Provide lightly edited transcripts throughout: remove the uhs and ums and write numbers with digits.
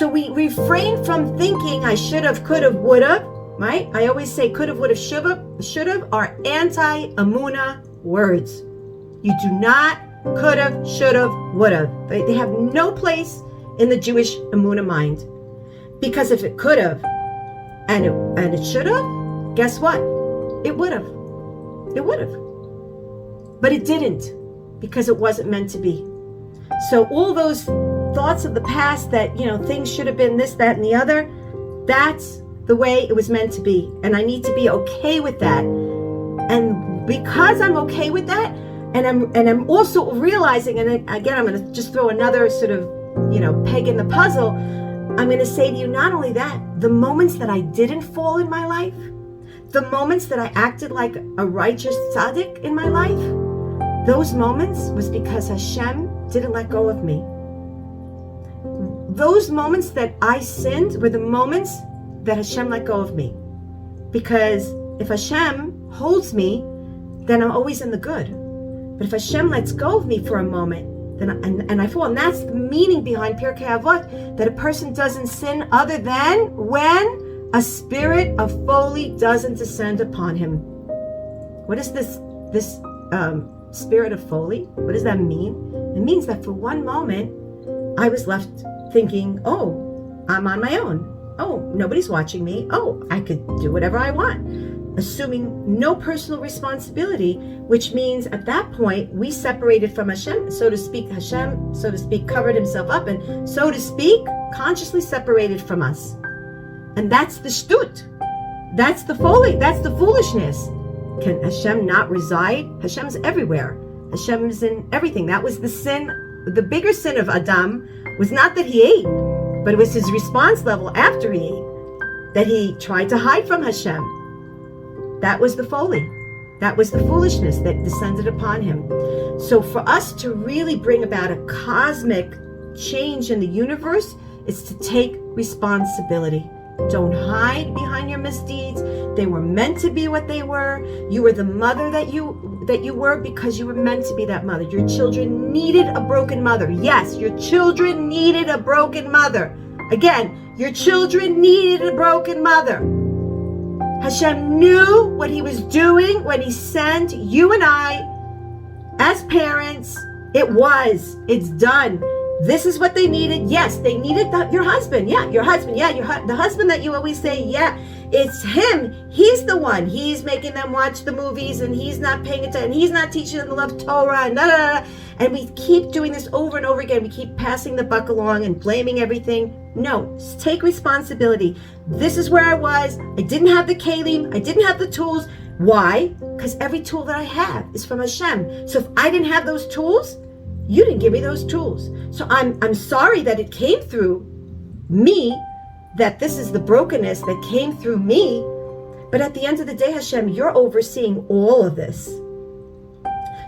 So we refrain from thinking I should have, could have, would have, right? I always say could have, would have, should have are anti-Emuna words. You do not could have, should have, would have. They have no place in the Jewish Emuna mind. Because if it could have and it should have, guess what? It would have. It would have. But it didn't, because it wasn't meant to be. So all those thoughts of the past that, things should have been this, that, and the other, that's the way it was meant to be. And I need to be okay with that. And because I'm okay with that, and I'm also realizing, and again, I'm going to just throw another sort of, peg in the puzzle. I'm going to say to you, not only that, the moments that I didn't fall in my life, the moments that I acted like a righteous tzaddik in my life, those moments was because Hashem didn't let go of me. Those moments that I sinned were the moments that Hashem let go of me. Because if Hashem holds me, then I'm always in the good. But if Hashem lets go of me for a moment, then and I fall. And that's the meaning behind Pirkei Avot, that a person doesn't sin other than when a spirit of folly doesn't descend upon him. What is this spirit of folly? What does that mean? It means that for one moment, I was left thinking, oh, I'm on my own. Oh, nobody's watching me. Oh, I could do whatever I want. Assuming no personal responsibility, which means at that point, we separated from Hashem, so to speak. Hashem, so to speak, covered himself up and, so to speak, consciously separated from us. And that's the shtut. That's the folly. That's the foolishness. Can Hashem not reside? Hashem's everywhere. Hashem is in everything. That was the sin. The bigger sin of Adam was not that he ate, but it was his response level after he ate, that he tried to hide from Hashem. That was the folly. That was the foolishness that descended upon him. So for us to really bring about a cosmic change in the universe is to take responsibility. Don't hide behind your misdeeds. They were meant to be what they were. You were the mother that you were because you were meant to be that mother. Your children needed a broken mother. Yes, your children needed a broken mother. Again, your children needed a broken mother. Hashem knew what he was doing when he sent you and I as parents. It's done. This is what they needed. Yes, they needed your husband. Yeah, your husband. Yeah, the husband that you always say, yeah, it's him. He's the one. He's making them watch the movies and he's not paying attention. And he's not teaching them to love Torah and da, da, da. And we keep doing this over and over again. We keep passing the buck along and blaming everything. No, take responsibility. This is where I was. I didn't have the kelim. I didn't have the tools. Why? Because every tool that I have is from Hashem. So if I didn't have those tools, you didn't give me those tools. So I'm sorry that it came through me, that this is the brokenness that came through me. But at the end of the day, Hashem, you're overseeing all of this.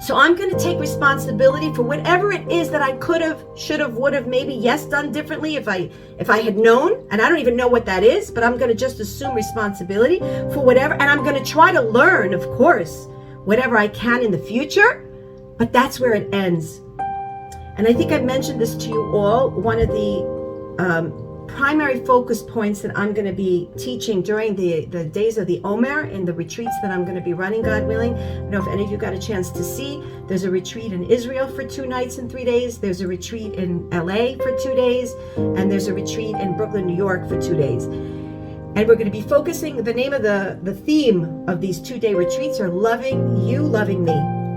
So I'm going to take responsibility for whatever it is that I could have, should have, would have, maybe, yes, done differently if I had known. And I don't even know what that is, but I'm going to just assume responsibility for whatever. And I'm going to try to learn, of course, whatever I can in the future. But that's where it ends. And I think I've mentioned this to you all. One of the primary focus points that I'm going to be teaching during the days of the Omer and the retreats that I'm going to be running, God willing. I don't know if any of you got a chance to see. There's a retreat in Israel for 2 nights and 3 days. There's a retreat in LA for 2 days. And there's a retreat in Brooklyn, New York for 2 days. And we're going to be focusing, the name of the theme of these 2-day retreats are Loving You, Loving Me.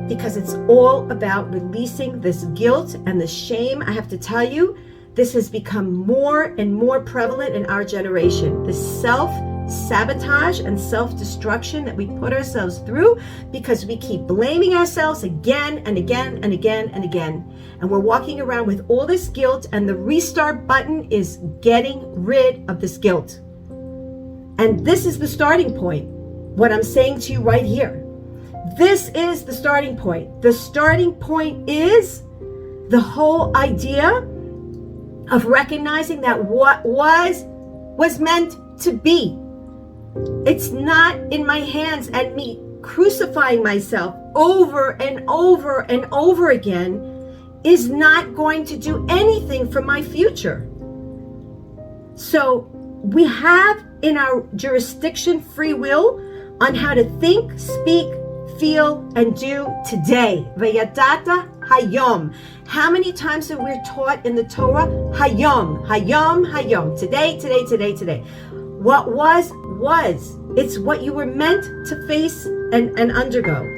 Because it's all about releasing this guilt and the shame. I have to tell you, this has become more and more prevalent in our generation. The self-sabotage and self-destruction that we put ourselves through because we keep blaming ourselves again and again and again and again. And we're walking around with all this guilt, and the restart button is getting rid of this guilt. And this is the starting point, what I'm saying to you right here. This is the starting point. The starting point is the whole idea of recognizing that what was meant to be. It's not in my hands, and me crucifying myself over and over and over again is not going to do anything for my future. So we have in our jurisdiction free will on how to think, speak, feel, and do today. Vayadata hayom. How many times are we taught in the Torah? Hayom, hayom, hayom. Today, today, today, today. What was. It's what you were meant to face and undergo.